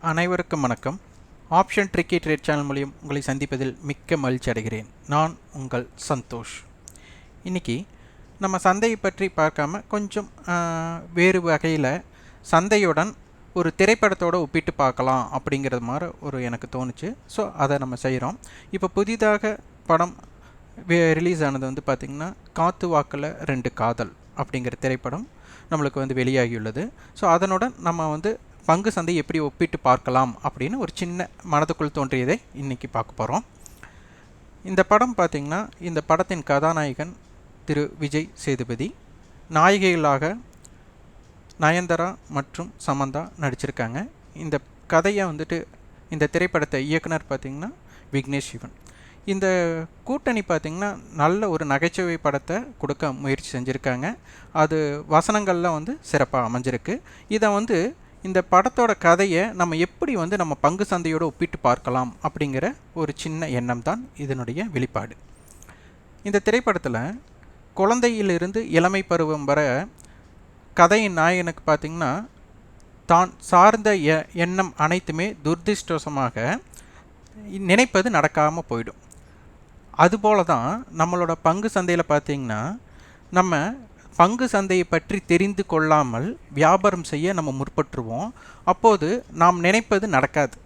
அனைவருக்கும் வணக்கம். Option tricky trade channel மூலியம் உங்களை சந்திப்பதில் மிக்க மகிழ்ச்சி அடைகிறேன். நான் உங்கள் சந்தோஷ். இன்றைக்கி நம்ம சந்தையை பற்றி பார்க்காம கொஞ்சம் வேறு வகையில் சந்தையுடன் ஒரு திரைப்படத்தோடு ஒப்பிட்டு பார்க்கலாம் அப்படிங்கிறது மாதிரி எனக்கு தோணுச்சு. ஸோ அதை நம்ம செய்கிறோம். இப்போ புதிதாக படம் ரிலீஸ் ஆனது பார்த்திங்கன்னா காத்துவாக்கில் ரெண்டு காதல் அப்படிங்கிற திரைப்படம் நம்மளுக்கு வெளியாகியுள்ளது. ஸோ அதனுடன் நம்ம பங்கு சந்தை எப்படி ஒப்பிட்டு பார்க்கலாம் அப்படின்னு ஒரு சின்ன மனதுக்குள் தோன்றியதை இன்றைக்கி பார்க்க போகிறோம். இந்த படம் பார்த்திங்கன்னா இந்த படத்தின் கதாநாயகன் திரு விஜய் சேதுபதி, நாயகிகளாக நயன்தாரா மற்றும் சமந்தா நடிச்சிருக்காங்க. இந்த கதையை இந்த திரைப்படத்தை இயக்குனர் பார்த்திங்கன்னா விக்னேஷ் சிவன். இந்த கூட்டணி பார்த்திங்கன்னா நல்ல ஒரு நகைச்சுவை படத்தை கொடுக்க முயற்சி செஞ்சுருக்காங்க. அது வசனங்கள்லாம் சிறப்பாக அமைஞ்சிருக்கு. இதை இந்த படத்தோட கதையை நம்ம எப்படி நம்ம பங்கு சந்தையோடு ஒப்பிட்டு பார்க்கலாம் அப்படிங்கிற ஒரு சின்ன எண்ணம் தான் இதனுடைய வெளிப்பாடு. இந்த திரைப்படத்தில் குழந்தையிலிருந்து இளமை பருவம் வர கதையின் நாயகனுக்கு பார்த்திங்கன்னா தான் சார்ந்த எண்ணம் அனைத்துமே துரதிர்ஷ்டவசமாக நினைப்பது நடக்காமல் போயிடும். அதுபோல தான் நம்மளோட பங்கு சந்தையில் பார்த்திங்கன்னா நம்ம பங்கு சந்தையை பற்றி தெரிந்து கொள்ளாமல் வியாபாரம் செய்ய நம்ம முற்பற்றுவோம். அப்போது நாம் நினைப்பது நடக்காது.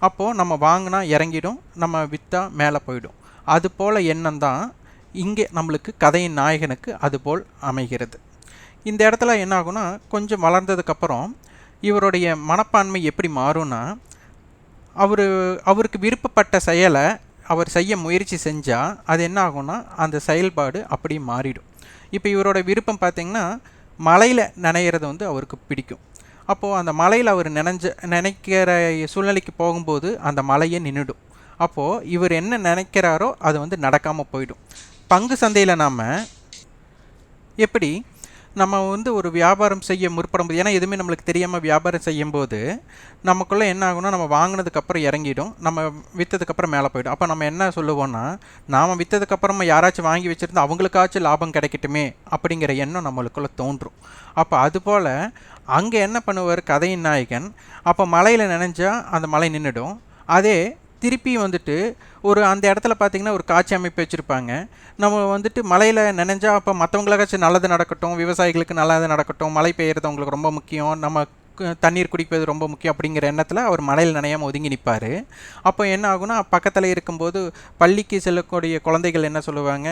அப்போது நம்ம வாங்கினா இறங்கிடும், நம்ம விற்றா மேலே போயிடும். அதுபோல் எண்ணம் தான் இங்கே நம்மளுக்கு கதையின் நாயகனுக்கு அதுபோல் அமைகிறது. இந்த இடத்துல என்ன ஆகுனா, கொஞ்சம் வளர்ந்ததுக்கப்புறம் இவருடைய மனப்பான்மை எப்படி மாறும்னா, அவருக்கு விருப்பப்பட்ட செயலை அவர் செய்ய முயற்சி செஞ்சால் அது என்ன ஆகும்னா அந்த செயல்பாடு அப்படியே மாறிடும். இப்போ இவரோட விருப்பம் பார்த்திங்கன்னா மலையில் நனையிறது அவருக்கு பிடிக்கும். அப்போது அந்த மலையில் அவர் நினைக்கிற சூழ்நிலைக்கு போகும்போது அந்த மலையே நின்றுடும். அப்போது இவர் என்ன நினைக்கிறாரோ அது நடக்காமல் போயிடும். பங்கு சந்தையில் நாம் எப்படி நம்ம ஒரு வியாபாரம் செய்ய முற்படும்போது, ஏன்னா எதுவுமே நம்மளுக்கு தெரியாமல் வியாபாரம் செய்யும்போது நமக்குள்ளே என்ன ஆகும்னா, நம்ம வாங்கினதுக்கப்புறம் இறங்கிடும், நம்ம விற்றதுக்கப்புறம் மேலே போயிடும். அப்போ நம்ம என்ன சொல்லுவோன்னா, நாம் விற்றதுக்கப்புறமா யாராச்சும் வாங்கி வச்சுருந்து அவங்களுக்காச்சும் லாபம் கிடைக்கட்டுமே அப்படிங்கிற எண்ணம் நம்மளுக்குள்ளே தோன்றும். அப்போ அதுபோல் அங்கே என்ன பண்ணுவார் கதையின் நாயகன், அப்போ மலையில் நினைஞ்சால் அந்த மலை நின்றுடும். அதே திருப்பி ஒரு அந்த இடத்துல பார்த்திங்கன்னா ஒரு காட்சி அமைப்பு வச்சுருப்பாங்க. நம்ம மலையில் நினைஞ்சால் அப்போ மற்றவங்களுக்காச்சும் நல்லது நடக்கட்டும், விவசாயிகளுக்கு நல்லது நடக்கட்டும், மழை பெய்யறது அவங்களுக்கு ரொம்ப முக்கியம், நம்ம தண்ணீர் குடிப்பது ரொம்ப முக்கியம் அப்படிங்கிற எண்ணத்தில் அவர் மலையில் நனையாமல் ஒதுங்கி நிற்பார். அப்போ என்ன ஆகுனா, பக்கத்தில் இருக்கும்போது பள்ளிக்கு செல்லக்கூடிய குழந்தைகள் என்ன சொல்லுவாங்க,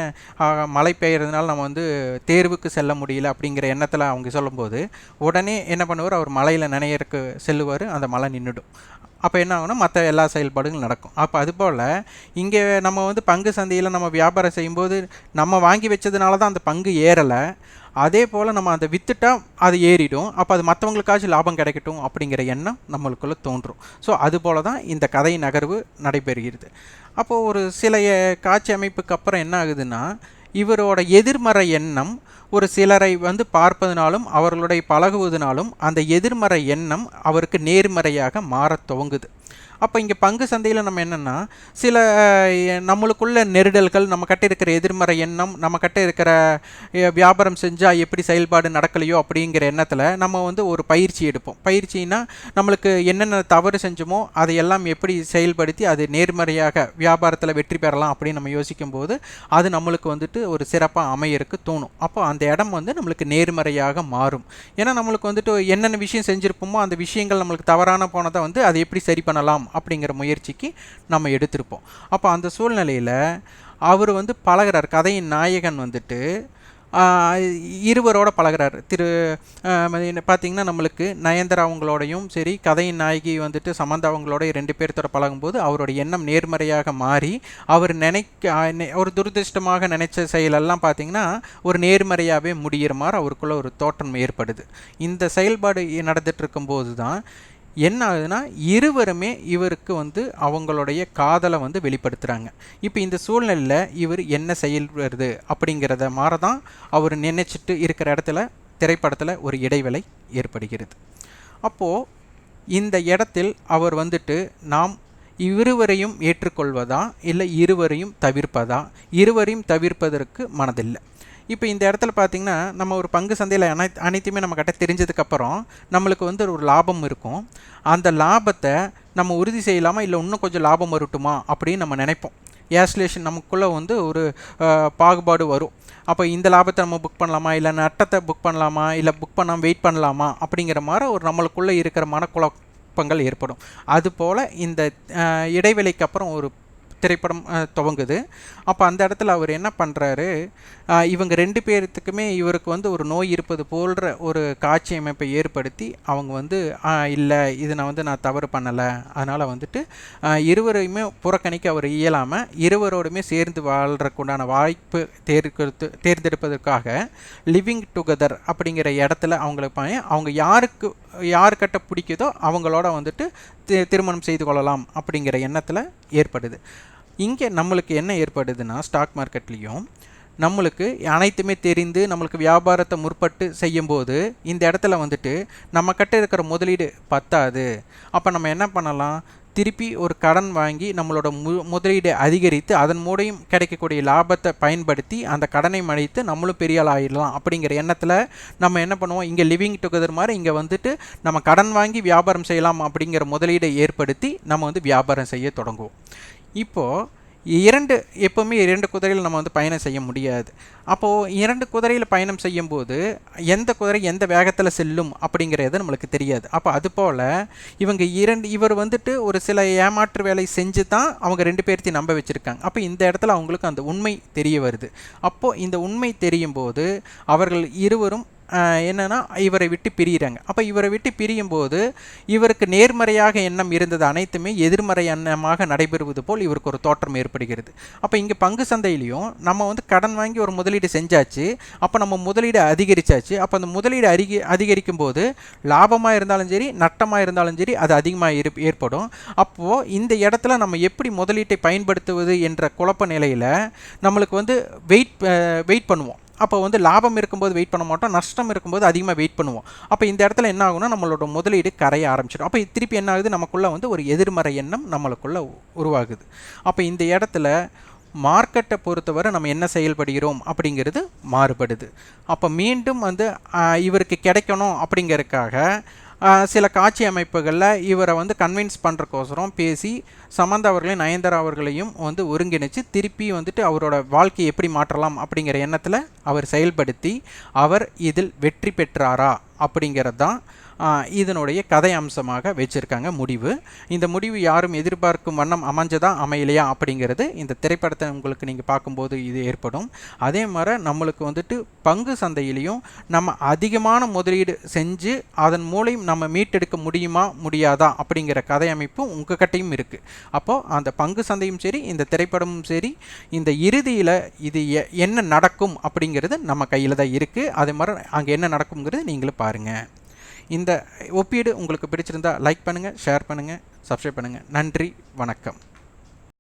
மழை பெய்யறதுனால நம்ம தேர்வுக்கு செல்ல முடியல அப்படிங்கிற எண்ணத்தில் அவங்க சொல்லும்போது உடனே என்ன பண்ணுவார், அவர் மலையில் நனையறக்கு செல்லுவார், அந்த மழை நின்றுடும். அப்போ என்ன ஆகுனா மற்ற எல்லா செயல்பாடுகளும் நடக்கும். அப்போ அதுபோல் இங்கே நம்ம பங்கு சந்தையில் நம்ம வியாபாரம் செய்யும்போது நம்ம வாங்கி வச்சதுனால தான் அந்த பங்கு ஏறலை. அதே போல் நம்ம அதை விற்றுட்டா அது ஏறிடும். அப்போ அது மற்றவங்களுக்காச்சும் லாபம் கிடைக்கட்டும் அப்படிங்கிற எண்ணம் நம்மளுக்குள்ளே தோன்றும். ஸோ அதுபோல் தான் இந்த கதை நகர்வு நடைபெறுகிறது. அப்போது ஒரு சில காட்சி அமைப்புக்கு அப்புறம் என்ன ஆகுதுன்னா, இவரோட எதிர்மறை எண்ணம் ஒரு சிலரை பார்ப்பதனாலும் அவர்களுடைய பழகுவதனாலும் அந்த எதிர்மறை எண்ணம் அவருக்கு நேர்மறையாக மாறத் துவங்குது. அப்போ இங்கே பங்கு சந்தையில் நம்ம என்னென்னா, சில நம்மளுக்குள்ள நெருடல்கள், நம்ம கிட்ட இருக்கிற எதிர்மறை எண்ணம், நம்ம கிட்ட இருக்கிற வியாபாரம் செஞ்சால் எப்படி செயல்பாடு நடக்கலையோ அப்படிங்கிற எண்ணத்தில் நம்ம ஒரு பயிற்சி எடுப்போம். பயிற்சின்னா நம்மளுக்கு என்னென்ன தவறு செஞ்சோமோ அதையெல்லாம் எப்படி செயல்படுத்தி அது நேர்மறையாக வியாபாரத்தில் வெற்றி பெறலாம் அப்படின்னு நம்ம யோசிக்கும்போது அது நம்மளுக்கு ஒரு சிறப்பாக அமையறக்கு தோணும். அப்போ அந்த இடம் நம்மளுக்கு நேர்மறையாக மாறும். ஏன்னா நம்மளுக்கு என்னென்ன விஷயம் செஞ்சுருப்போமோ அந்த விஷயங்கள் நம்மளுக்கு தவறான போனதை அதை எப்படி சரி பண்ணலாம் அப்படிங்கிற முயற்சிக்கு நம்ம எடுத்திருப்போம். அப்போ அந்த சூழ்நிலையில் அவர் பழகிறார், கதையின் நாயகன் இருவரோட பழகிறார். பார்த்திங்கன்னா நம்மளுக்கு நயன்தாரா அவங்களோடையும் சரி, கதையின் நாயகி சமந்தா அவங்களோட 2 பேர்த்தோட பழகும்போது அவருடைய எண்ணம் நேர்மறையாக மாறி அவர் ஒரு துரதிருஷ்டமாக நினைச்ச செயலெல்லாம் பார்த்திங்கன்னா ஒரு நேர்மறையாகவே முடிகிற மாதிரி அவருக்குள்ள ஒரு தோற்றம் ஏற்படுது. இந்த செயல்பாடு நடந்துட்டு இருக்கும்போது தான் என்ன ஆகுதுன்னா, இருவருமே இவருக்கு அவங்களுடைய காதலை வெளிப்படுத்துகிறாங்க. இப்போ இந்த சூழ்நிலையில் இவர் என்ன செயல்படுறது அப்படிங்கிறத மாதிரி தான் அவர் நினைச்சிட்டு இருக்கிற இடத்துல திரைப்படத்தில் ஒரு இடைவேளை ஏற்படுகிறது. அப்போது இந்த இடத்தில் அவர் நாம் இருவரையும் ஏற்றுக்கொள்வதா இல்லை இருவரையும் தவிர்ப்பதா, இருவரையும் தவிர்ப்பதற்கு மனதில்லை. இப்போ இந்த இடத்துல பார்த்தீங்கன்னா நம்ம ஒரு பங்கு சந்தையில் அனைத்துமே நம்ம கிட்ட தெரிஞ்சதுக்கப்புறம் நம்மளுக்கு வந்து ஒரு லாபம் இருக்கும். அந்த லாபத்தை நம்ம உறுதி செய்யலாமா இல்லை இன்னும் கொஞ்சம் லாபம் வரட்டுமா அப்படின்னு நம்ம நினைப்போம். ஏஸ்லேஷன் நமக்குள்ளே வந்து ஒரு பாகுபாடு வரும். அப்போ இந்த லாபத்தை நம்ம புக் பண்ணலாமா இல்லை நட்டத்தை புக் பண்ணலாமா இல்லை புக் பண்ணாமல் வெயிட் பண்ணலாமா அப்படிங்கிற மாதிரி ஒரு நம்மளுக்குள்ளே இருக்கிற மனக்குழப்பங்கள் ஏற்படும். அதுபோல் இந்த இடைவெளிக்கு அப்புறம் ஒரு திரைப்படம் துவங்குது. அப்போ அந்த இடத்துல அவர் என்ன பண்ணுறாரு, இவங்க 2 பேர்த்துக்குமே இவருக்கு வந்து ஒரு நோய் இருப்பது போன்ற ஒரு காட்சி அமைப்பை ஏற்படுத்தி அவங்க வந்து இல்லை இது நான் தவறு பண்ணலை, அதனால் வந்துட்டு இருவரையுமே புறக்கணிக்க அவர் இயலாமல் இருவரோடுமே சேர்ந்து வாழ்கிறதுக்குண்டான வாய்ப்பு தேர்ந்தெடுப்பதற்காக லிவிங் டுகெதர் அப்படிங்கிற இடத்துல அவங்க யாருக்கிட்ட பிடிக்குதோ அவங்களோட வந்துட்டு திருமணம் செய்து கொள்ளலாம் அப்படிங்கிற எண்ணத்தில் ஏற்படுது. இங்கே நம்மளுக்கு என்ன ஏற்படுதுன்னா ஸ்டாக் மார்க்கெட்லேயும் நம்மளுக்கு அனைத்துமே தெரிந்து நம்மளுக்கு வியாபாரத்தை முற்பட்டு செய்யும்போது இந்த இடத்துல வந்துட்டு நம்மக்கிட்ட இருக்கிற முதலீடு பத்தாது. அப்போ நம்ம என்ன பண்ணலாம், திருப்பி ஒரு கடன் வாங்கி நம்மளோட முதலீடை அதிகரித்து அதன் மூலம் கிடைக்கக்கூடிய லாபத்தை பயன்படுத்தி அந்த கடனை மடித்து நம்மளும் பெரிய ஆள் ஆகிடலாம் அப்படிங்கிற எண்ணத்தில் நம்ம என்ன பண்ணுவோம், இங்கே லிவிங் டுகெதர் மாதிரி இங்கே வந்துட்டு நம்ம கடன் வாங்கி வியாபாரம் செய்யலாம் அப்படிங்கிற முதலீடை ஏற்படுத்தி நம்ம வந்து வியாபாரம் செய்ய தொடங்குவோம். இப்போது எப்போவுமே 2 குதிரையில் நம்ம வந்து பயணம் செய்ய முடியாது. அப்போது 2 குதிரையில் பயணம் செய்யும்போது எந்த குதிரை எந்த வேகத்தில் செல்லும் அப்படிங்கிறது நம்மளுக்கு தெரியாது. அப்போ அதுபோல் இவர் வந்துட்டு ஒரு சில ஏமாற்று வேலை செஞ்சு தான் அவங்க 2 பேர்த்தையும் நம்ப வச்சுருக்காங்க. அப்போ இந்த இடத்துல அவங்களுக்கு அந்த உண்மை தெரிய வருது. அப்போது இந்த உண்மை தெரியும் போது அவர்கள் இருவரும் என்னன்னா இவரை விட்டு பிரிகிறாங்க. அப்போ இவரை விட்டு பிரியும் போது இவருக்கு நேர்மறையாக எண்ணம் இருந்தது அனைத்துமே எதிர்மறை எண்ணமாக நடைபெறுவது போல் இவருக்கு ஒரு தோற்றம் ஏற்படுகிறது. அப்போ இங்கே பங்கு சந்தையிலையும் நம்ம வந்து கடன் வாங்கி ஒரு முதலீடு செஞ்சாச்சு, அப்போ நம்ம முதலீடு அதிகரிச்சாச்சு. அப்போ அந்த முதலீடு அதிகரிக்கும் போது லாபமாக இருந்தாலும் சரி நட்டமாக இருந்தாலும் சரி அது அதிகமாக ஏற்படும். அப்போது இந்த இடத்துல நம்ம எப்படி முதலீட்டை பயன்படுத்துவது என்ற குழப்ப நிலையில் நம்மளுக்கு வந்து வெயிட் பண்ணுவோம். அப்போ வந்து லாபம் இருக்கும்போது வெயிட் பண்ண மாட்டோம், நஷ்டம் இருக்கும்போது அதிகமாக வெயிட் பண்ணுவோம். அப்போ இந்த இடத்துல என்ன ஆகும்னா நம்மளோட முதலீடு கரைய ஆரம்பிச்சிடும். அப்போ திருப்பி என்ன ஆகுது, நமக்குள்ளே வந்து ஒரு எதிர்மறை எண்ணம் நம்மளுக்குள்ளே உருவாகுது. அப்போ இந்த இடத்துல மார்க்கெட்டை பொறுத்தவரை நம்ம என்ன செயல்படுகிறோம் அப்படிங்கிறது மாறுபடுது. அப்போ மீண்டும் வந்து இவருக்கு கிடைக்கணும் அப்படிங்கிறதுக்காக சில காட்சி அமைப்புகளில் இவரை வந்து கன்வின்ஸ் பண்ணுறக்கோசரம் பேசி சமந்தா அவர்களையும் நயன்தாரா அவர்களையும் வந்து ஒருங்கிணைச்சு திருப்பி வந்துட்டு அவரோட வாழ்க்கையை எப்படி மாற்றலாம் அப்படிங்கிற எண்ணத்தில் அவர் செயல்படுத்தி அவர் இதில் வெற்றி பெற்றாரா அப்படிங்கிறது தான் இதனுடைய கதை அம்சமாக வச்சுருக்காங்க முடிவு. இந்த முடிவு யாரும் எதிர்பார்க்கும் வண்ணம் அமைஞ்சதா அமையலையா அப்படிங்கிறது இந்த திரைப்படத்தை உங்களுக்கு நீங்கள் பார்க்கும்போது இது ஏற்படும். அதே மாதிரி நம்மளுக்கு வந்துட்டு பங்கு சந்தையிலையும் நம்ம அதிகமான முதலீடு செஞ்சு அதன் மூலம் நம்ம மீட்டெடுக்க முடியுமா முடியாதா அப்படிங்கிற கதை அமைப்பு உங்கள் கிட்டையும் இருக்குது. அப்போது அந்த பங்கு சந்தையும் சரி இந்த திரைப்படமும் சரி இந்த இறுதியில் இது என்ன நடக்கும் அப்படிங்கிறது நம்ம கையில் தான் இருக்குது. அதே மாதிரி அங்கே என்ன நடக்குங்கிறது நீங்களும் பாருங்கள். இந்த ஒப்பீடு உங்களுக்கு பிடிச்சிருந்தா லைக் பண்ணுங்கள், ஷேர் பண்ணுங்கள், சப்ஸ்கிரைப் பண்ணுங்கள். நன்றி, வணக்கம்.